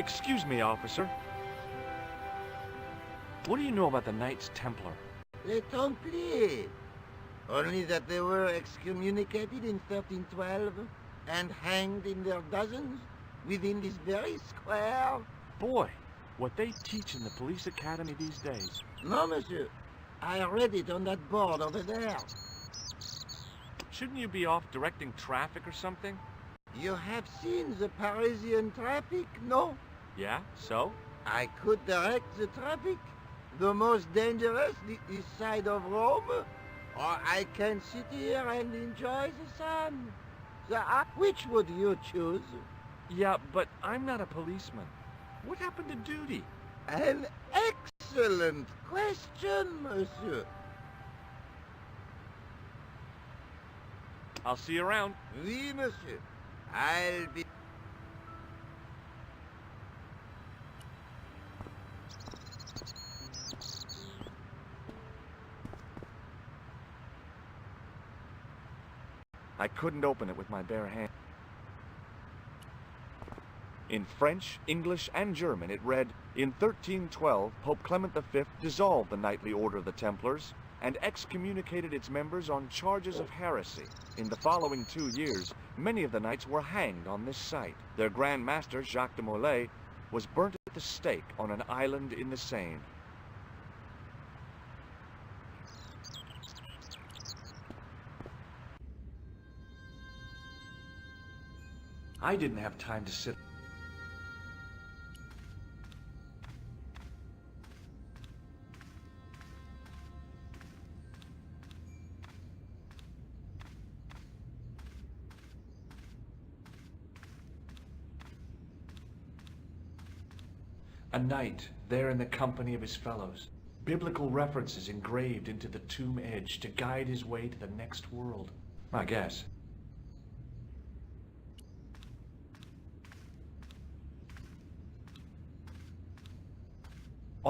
Excuse me, officer. What do you know about the Knights Templar? Les Templiers. Only that they were excommunicated in 1312 and hanged in their dozens within this very square. Boy, what they teach in the police academy these days. No, monsieur. I read it on that board over there. Shouldn't you be off directing traffic or something? You have seen the Parisian traffic, no? Yeah, so? I could direct the traffic. The most dangerous, the east side of Rome. Or I can sit here and enjoy the sun. Which would you choose? Yeah, but I'm not a policeman. What happened to duty? An excellent question, monsieur. I'll see you around. Oui, monsieur. I'll be... I couldn't open it with my bare hand. In French, English, and German it read, "In 1312, Pope Clement V dissolved the knightly order of the Templars and excommunicated its members on charges of heresy. In the following 2 years, many of the knights were hanged on this site. Their Grand Master, Jacques de Molay, was burnt at the stake on an island in the Seine." I didn't have time to sit. A knight, there in the company of his fellows. Biblical references engraved into the tomb edge to guide his way to the next world. I guess.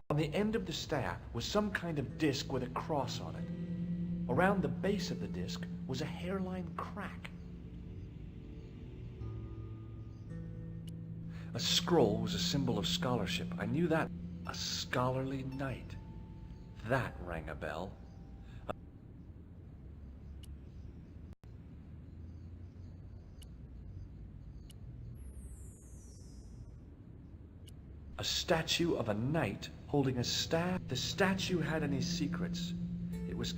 On the end of the staff was some kind of disc with a cross on it. Around the base of the disc was a hairline crack. A scroll was a symbol of scholarship. I knew that. A scholarly knight. That rang a bell. A statue of a knight holding a staff. The statue had any secrets. It was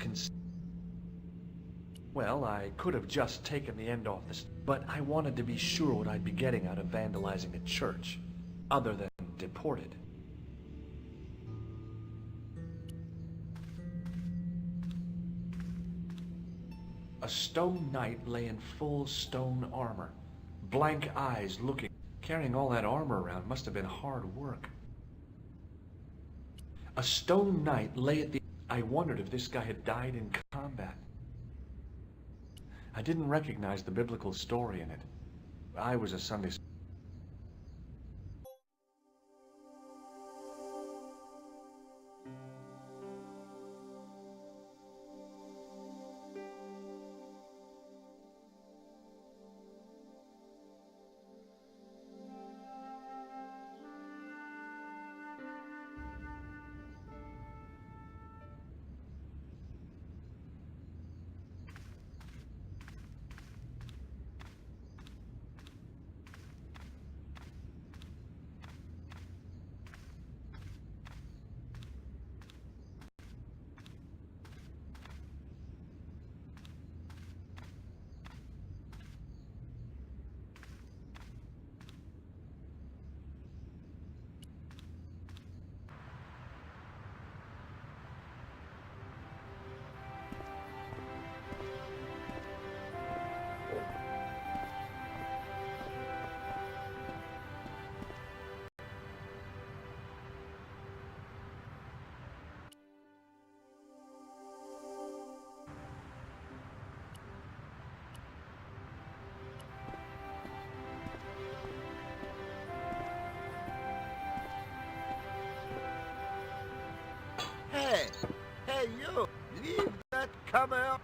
well, I could have just taken the end off but I wanted to be sure what I'd be getting out of vandalizing a church, other than deported. A stone knight lay in full stone armor, blank eyes looking. Carrying all that armor around must have been hard work. A stone knight lay at the... I wondered if this guy had died in combat. I didn't recognize the biblical story in it. I was a Sunday school. Hey, you! Leave that cover!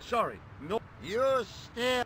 Sorry, no. You stay...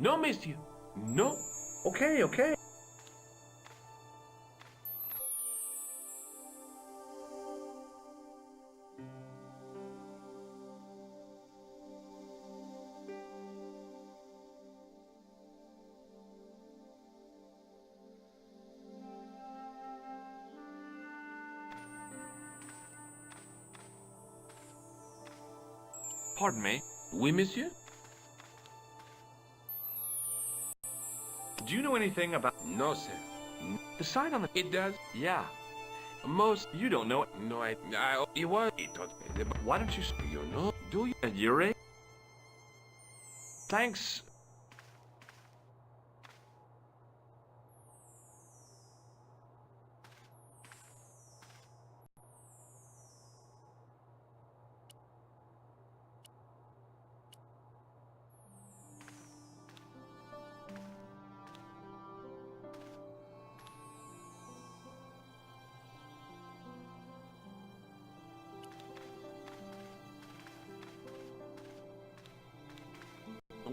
No, monsieur. No. Okay, okay. Pardon me. Oui, monsieur? Do you know anything about No, sir. the sign on the... It does? Yeah. Most... You don't know it. No, it was... It was... Why don't you... You know? Do you? At your age? Thanks.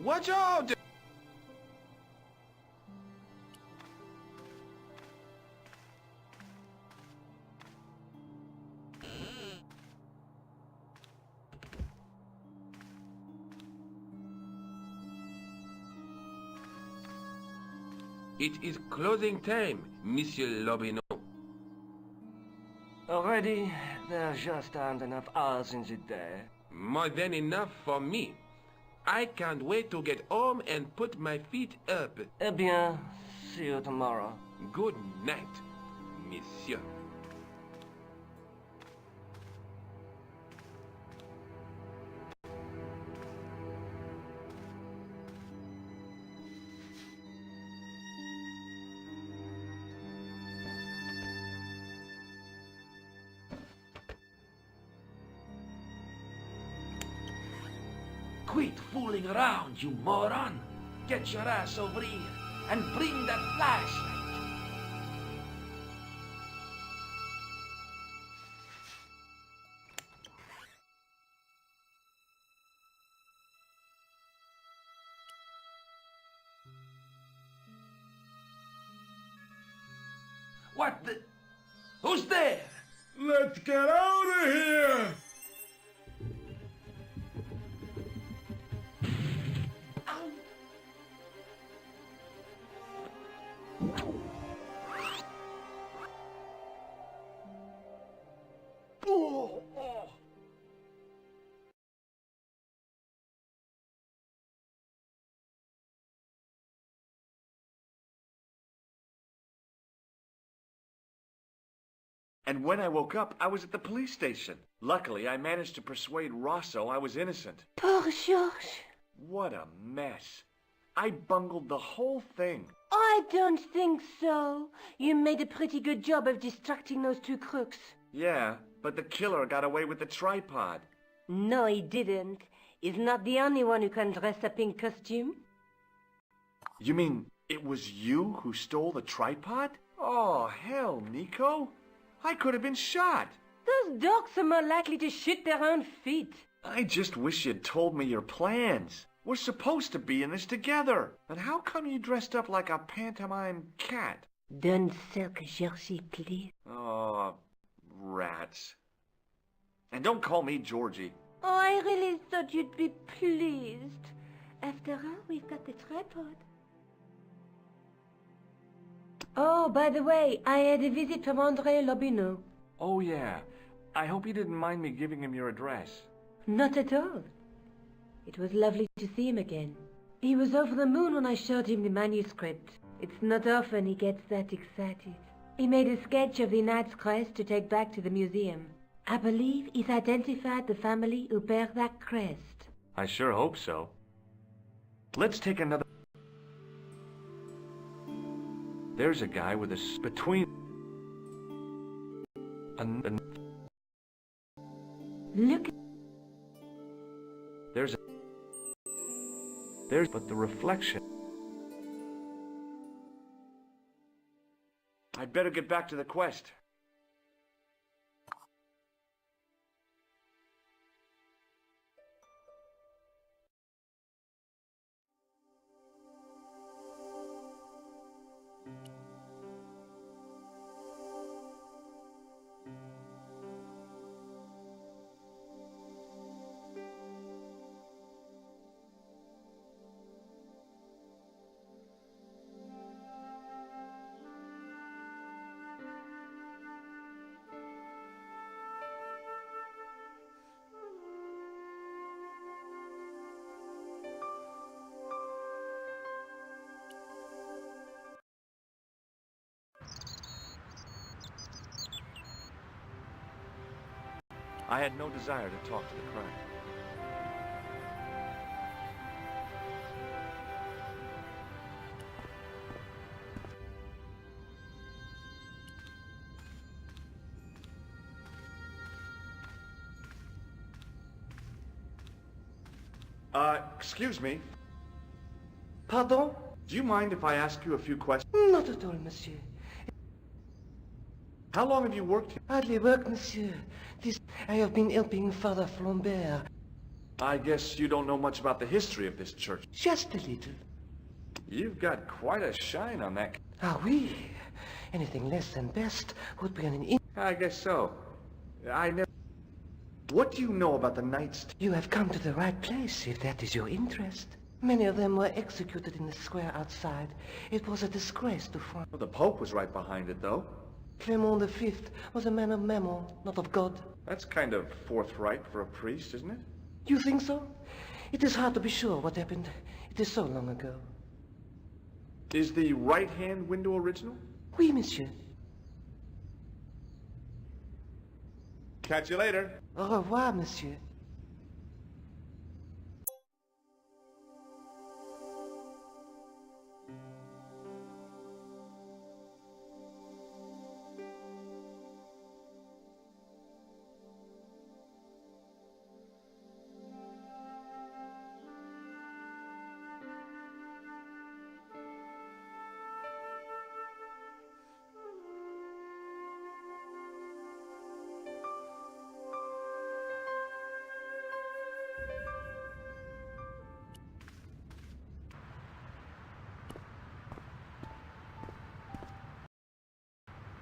What y'all do? It is closing time, Monsieur Lobineau. Already, there just aren't enough hours in the day. More than enough for me. I can't wait to get home and put my feet up. Eh bien, see you tomorrow. Good night, monsieur. Quit fooling around, you moron! Get your ass over here and bring that flashlight! What the... Who's there? Let's get out of here! And when I woke up, I was at the police station. Luckily, I managed to persuade Rosso I was innocent. Poor Georges. What a mess. I bungled the whole thing. I don't think so. You made a pretty good job of distracting those two crooks. Yeah, but the killer got away with the tripod. No, he didn't. He's not the only one who can dress up in costume. You mean it was you who stole the tripod? Oh, hell, Nico. I could have been shot. Those dogs are more likely to shoot their own feet. I just wish you'd told me your plans. We're supposed to be in this together. And how come you dressed up like a pantomime cat? Don't sulk, Georgie, please. Oh, rats. And don't call me Georgie. Oh, I really thought you'd be pleased. After all, we've got the tripod. Oh, by the way, I had a visit from André Lobineau. Oh, yeah. I hope you didn't mind me giving him your address. Not at all. It was lovely to see him again. He was over the moon when I showed him the manuscript. It's not often he gets that excited. He made a sketch of the knight's crest to take back to the museum. I believe he's identified the family who bear that crest. I sure hope so. Let's take another... There's a guy with a between... Look. There's but the reflection. I'd better get back to the quest. I had no desire to talk to the crowd. Excuse me. Pardon? Do you mind if I ask you a few questions? Not at all, monsieur. How long have you worked here? Hardly work, monsieur. I have been helping Father Flambert. I guess you don't know much about the history of this church. Just a little. You've got quite a shine on that. Ah, oui. Anything less than best would be I guess so. What do you know about the Knights? You have come to the right place, if that is your interest. Many of them were executed in the square outside. It was a disgrace to France. Well, the Pope was right behind it, though. Clement V was a man of mammon, not of God. That's kind of forthright for a priest, isn't it? You think so? It is hard to be sure what happened. It is so long ago. Is the right-hand window original? Oui, monsieur. Catch you later. Au revoir, monsieur.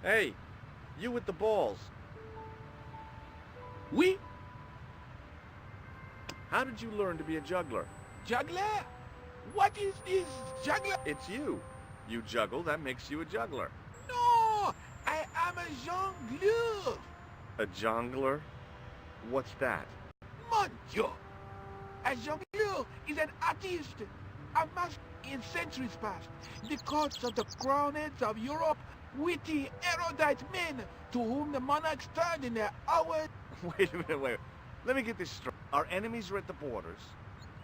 Hey, you with the balls. Oui? How did you learn to be a juggler? Juggler? What is this juggler? It's you. You juggle, that makes you a juggler. No! I am a jongleur! A jongler? What's that? Mon Dieu! A jongleur is an artist, a master in centuries past. The courts of the crowned heads of Europe, witty, erudite men to whom the monarchs turned in their hour. Wait a minute, wait. Let me get this straight. Our enemies are at the borders.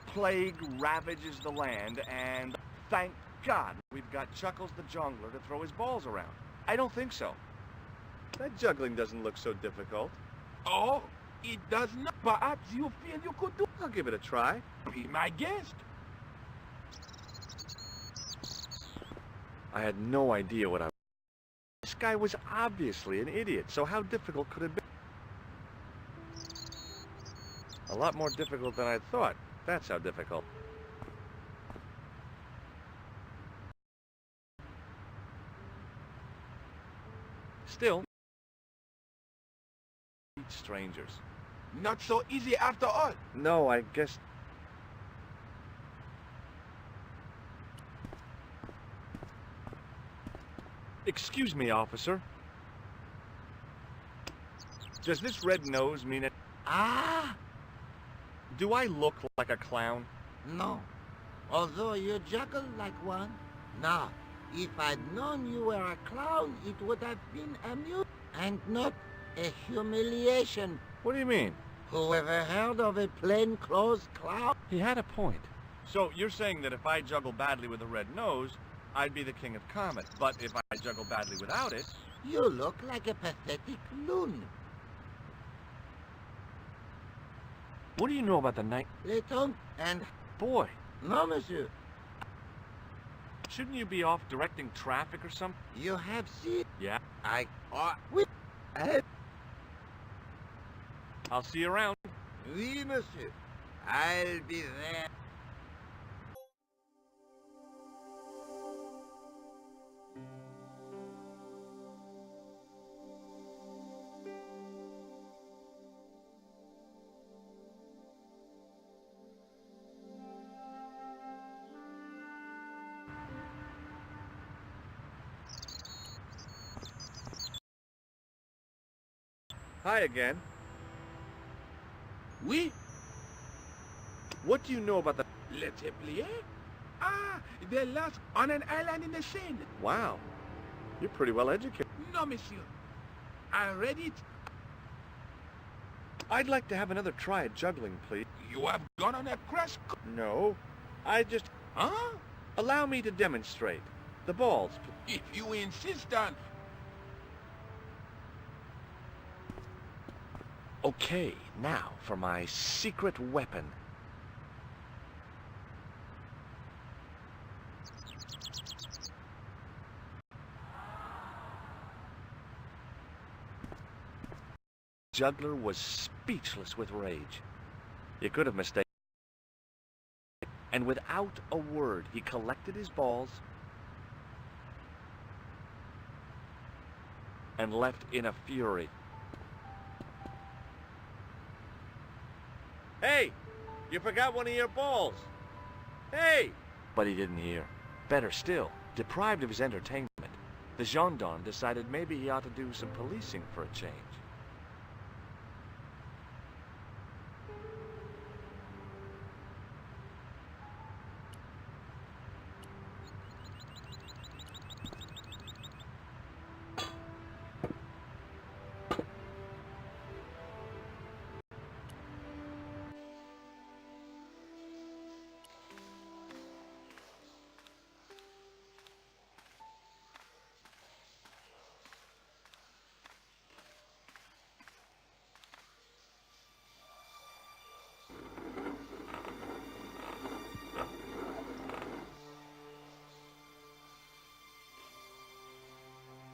Plague ravages the land, and thank God we've got Chuckles the Jongler to throw his balls around. I don't think so. That juggling doesn't look so difficult. Oh, it does not. Perhaps you feel you could do. I'll give it a try. Be my guest. I had no idea what I was. This guy was obviously an idiot, so how difficult could it be? A lot more difficult than I thought. That's how difficult. Still, strangers. Not so easy after all. No, I guess... Excuse me, officer. Does this red nose mean it? Ah, Do I look like a clown? no. Although you juggle like one. Now, if I'd known you were a clown, it would have been amusing and not a humiliation. What do you mean? Whoever heard of a plain-clothes clown? He had a point. So you're saying that if I juggle badly with a red nose, I'd be the king of comets, but if I juggle badly without it... You look like a pathetic loon. What do you know about the night... Letton and... Boy, No, monsieur. shouldn't you be off directing traffic or something? You have seen... Yeah, Oui. I'll see you around. Oui, monsieur. I'll be there. Hi again. Oui? What do you know about the... Le Templier? Ah, they're lost on an island in the Seine. Wow, you're pretty well educated. No, monsieur. I read it I'd like to have another try at juggling, please. You have gone on a crash No, I just... Huh? Allow me to demonstrate. The balls, please. If you insist on... Okay, now for my secret weapon. Juggler was speechless with rage. You could have mistaken. And without a word, he collected his balls and left in a fury. Hey! You forgot one of your balls! Hey! But he didn't hear. Better still, deprived of his entertainment, the gendarme decided maybe he ought to do some policing for a change.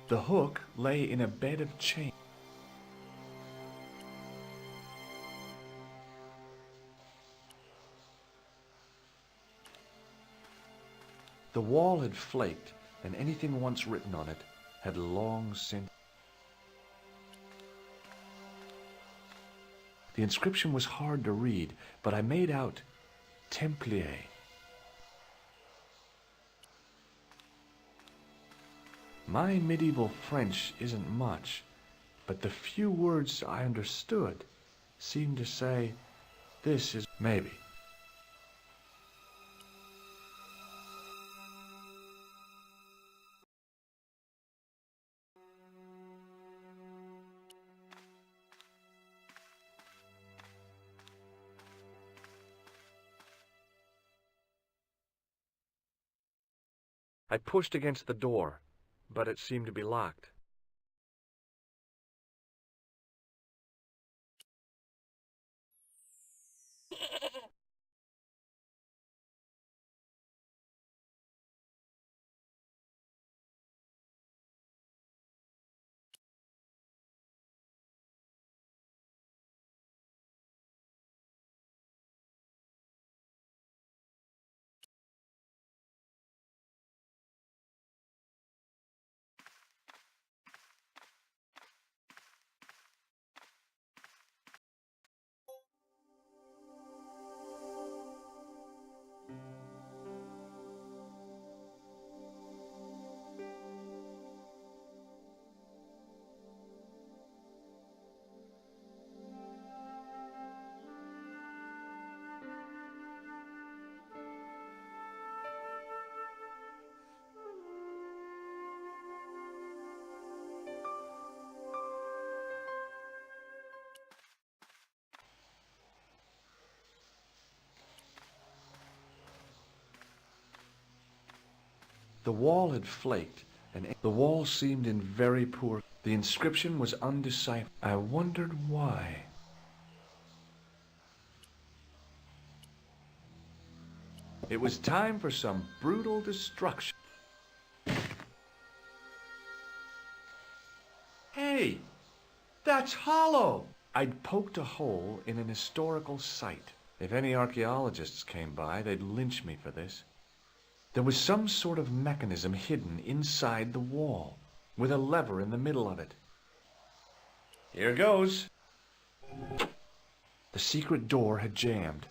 The hook lay in a bed of chain. The wall had flaked, and anything once written on it had long since... The inscription was hard to read, but I made out Templier. My medieval French isn't much, but the few words I understood seemed to say, this is maybe. I pushed against the door, but it seemed to be locked. The wall had flaked, and the wall seemed in very poor... The inscription was undecipherable. I wondered why. It was time for some brutal destruction. Hey! That's hollow! I'd poked a hole in an historical site. If any archaeologists came by, they'd lynch me for this. There was some sort of mechanism hidden inside the wall, with a lever in the middle of it. Here goes. The secret door had jammed.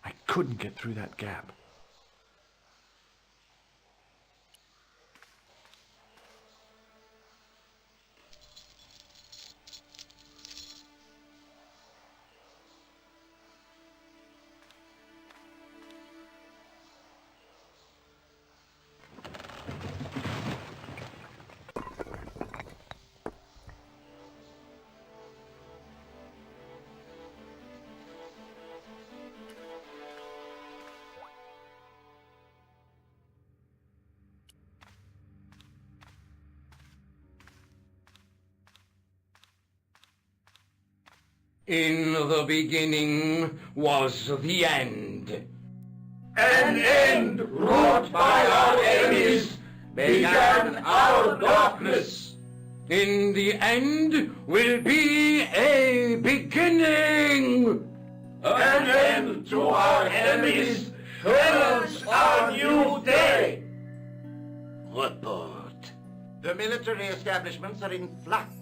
I couldn't get through that gap. In the beginning was the end. An end wrought by our enemies began our darkness. In the end will be a beginning. An end to our enemies heralds our new day. Report. The military establishments are in flux.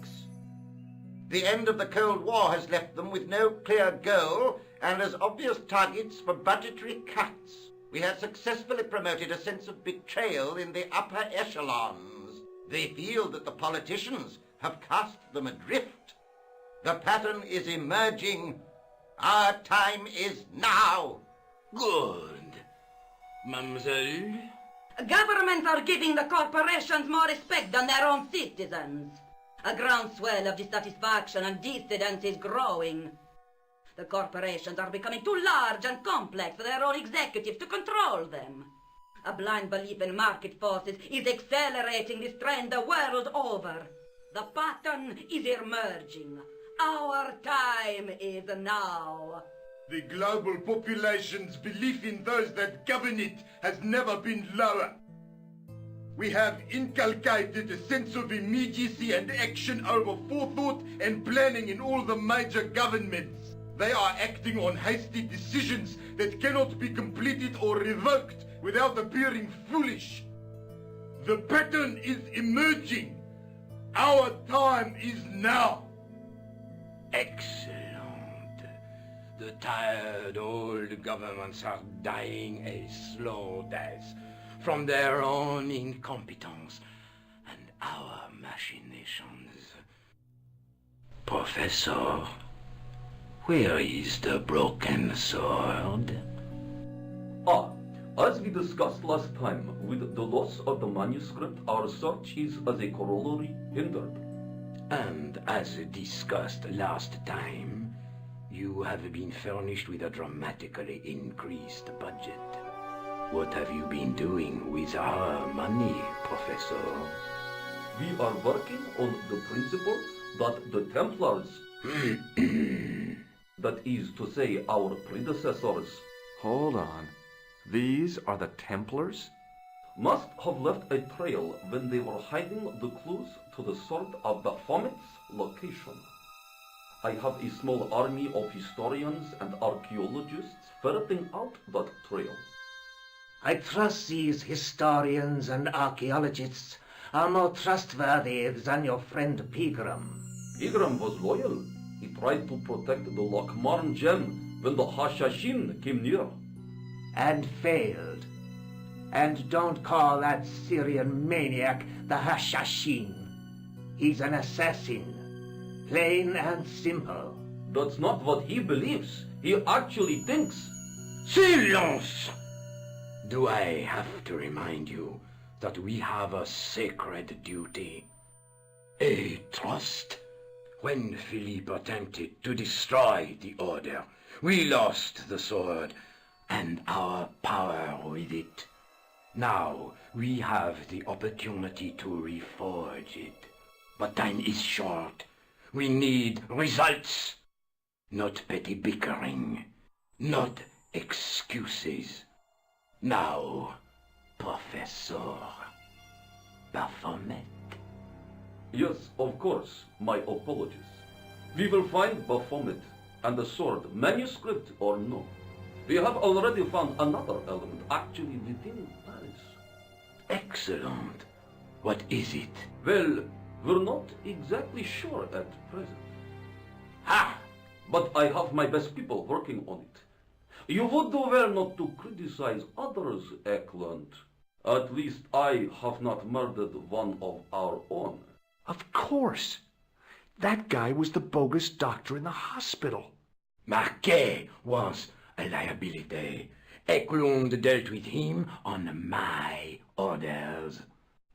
The end of the Cold War has left them with no clear goal and as obvious targets for budgetary cuts. We have successfully promoted a sense of betrayal in the upper echelons. They feel that the politicians have cast them adrift. The pattern is emerging. Our time is now. Good. Mademoiselle? Governments are giving the corporations more respect than their own citizens. A groundswell of dissatisfaction and dissidence is growing. The corporations are becoming too large and complex for their own executives to control them. A blind belief in market forces is accelerating this trend the world over. The pattern is emerging. Our time is now. The global population's belief in those that govern it has never been lower. We have inculcated a sense of immediacy and action over forethought and planning in all the major governments. They are acting on hasty decisions that cannot be completed or revoked without appearing foolish. The pattern is emerging. Our time is now. Excellent. The tired old governments are dying a slow death from their own incompetence and our machinations. Professor, where is the broken sword? As we discussed last time, with the loss of the manuscript, our search is as a corollary hindered. And as discussed last time, you have been furnished with a dramatically increased budget. What have you been doing with our money, Professor? We are working on the principle that the Templars, that is to say our predecessors, Hold on. These are the Templars? must have left a trail when they were hiding the clues to the sword of Baphomet's location. I have a small army of historians and archaeologists ferreting out that trail. I trust these historians and archaeologists are more trustworthy than your friend Pegram. Igram was loyal. He tried to protect the Lakmarn gem when the Hashashin came near. And failed. And don't call that Syrian maniac the Hashashin. He's an assassin. Plain and simple. That's not what he believes. He actually thinks. Silence! Do I have to remind you that we have a sacred duty? A trust? When Philippe attempted to destroy the order, we lost the sword and our power with it. Now we have the opportunity to reforge it. But time is short. We need results. Not petty bickering. Not excuses. Now, Professor Baphomet. Yes, of course, my apologies. We will find Baphomet and the sword, manuscript or no. We have already found another element actually within Paris. Excellent. What is it? Well, we're not exactly sure at present. Ha! But I have my best people working on it. You would do well not to criticize others, Eklund. At least I have not murdered one of our own. Of course. That guy was the bogus doctor in the hospital. Marquet was a liability. Eklund dealt with him on my orders.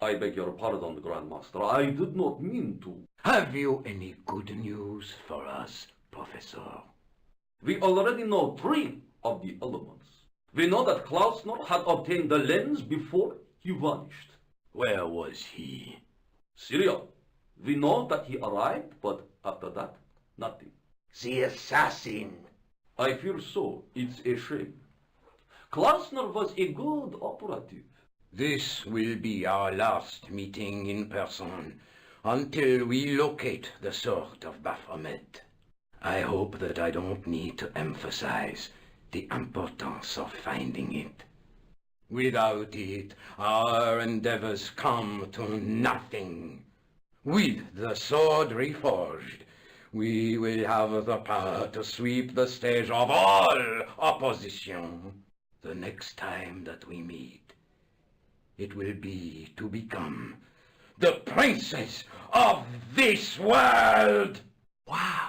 I beg your pardon, Grandmaster. I did not mean to. Have you any good news for us, Professor? We already know 3 of the elements. We know that Klausner had obtained the lens before he vanished. Where was he? Syria. We know that he arrived, but after that, nothing. The assassin. I fear so. It's a shame. Klausner was a good operative. This will be our last meeting in person until we locate the sword of Baphomet. I hope that I don't need to emphasize the importance of finding it. Without it, our endeavors come to nothing. With the sword reforged, we will have the power to sweep the stage of all opposition. The next time that we meet, it will be to become the princess of this world! Wow.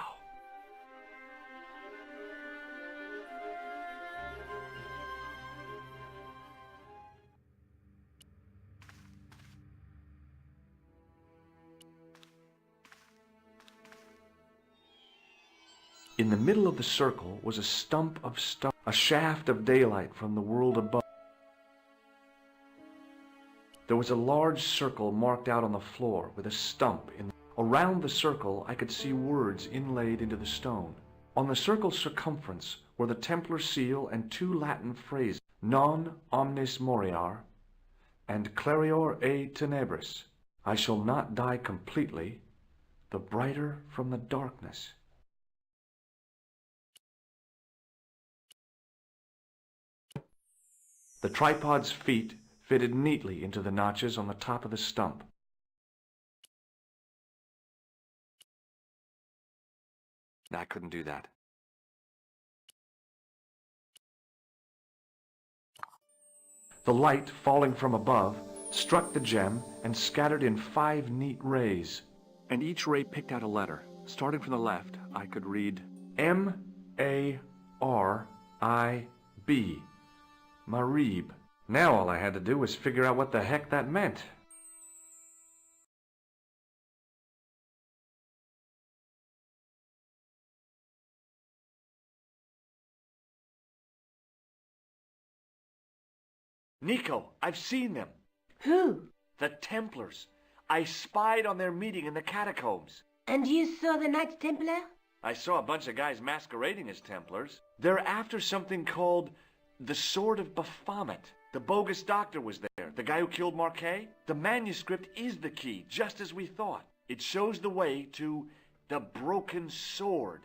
In the middle of the circle was a stump of stone, a shaft of daylight from the world above. There was a large circle marked out on the floor with a stump in. Around the circle I could see words inlaid into the stone. On the circle's circumference were the Templar seal and two Latin phrases, non omnis moriar and clarior e tenebris. I shall not die completely, the brighter from the darkness. The tripod's feet fitted neatly into the notches on the top of the stump. I couldn't do that. The light, falling from above, struck the gem and scattered in 5 neat rays. And each ray picked out a letter. Starting from the left, I could read M-A-R-I-B. Marib. Now all I had to do was figure out what the heck that meant. Nico, I've seen them. Who? The Templars. I spied on their meeting in the catacombs. And you saw the Knights Templar? I saw a bunch of guys masquerading as Templars. They're after something called the Sword of Baphomet. The bogus doctor was there, the guy who killed Marquet. The manuscript is the key, just as we thought. It shows the way to the broken sword,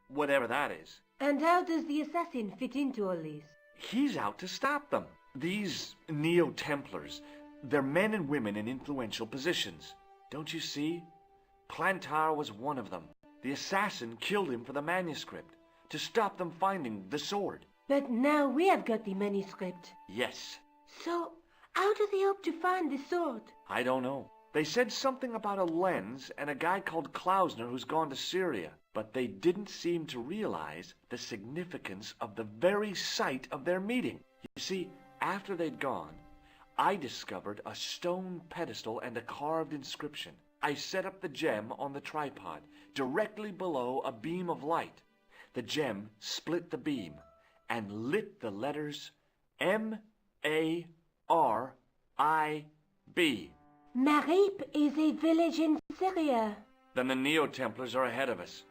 whatever that is. And how does the assassin fit into all this? He's out to stop them. These Neo-Templars, they're men and women in influential positions. Don't you see? Plantar was one of them. The assassin killed him for the manuscript, to stop them finding the sword. But now we have got the manuscript. Yes. So, how do they hope to find the sword? I don't know. They said something about a lens and a guy called Klausner who's gone to Syria, but they didn't seem to realize the significance of the very site of their meeting. You see, after they'd gone, I discovered a stone pedestal and a carved inscription. I set up the gem on the tripod, directly below a beam of light. The gem split the beam and lit the letters M-A-R-I-B. Marib is a village in Syria. Then the Neo-Templars are ahead of us.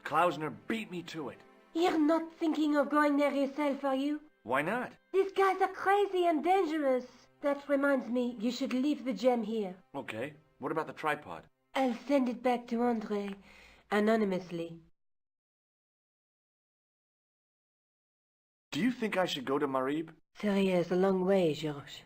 Klausner beat me to it. You're not thinking of going there yourself, are you? Why not? These guys are crazy and dangerous. That reminds me, you should leave the gem here. Okay. What about the tripod? I'll send it back to André, anonymously. Do you think I should go to Marib? Syria is a long way, Georges.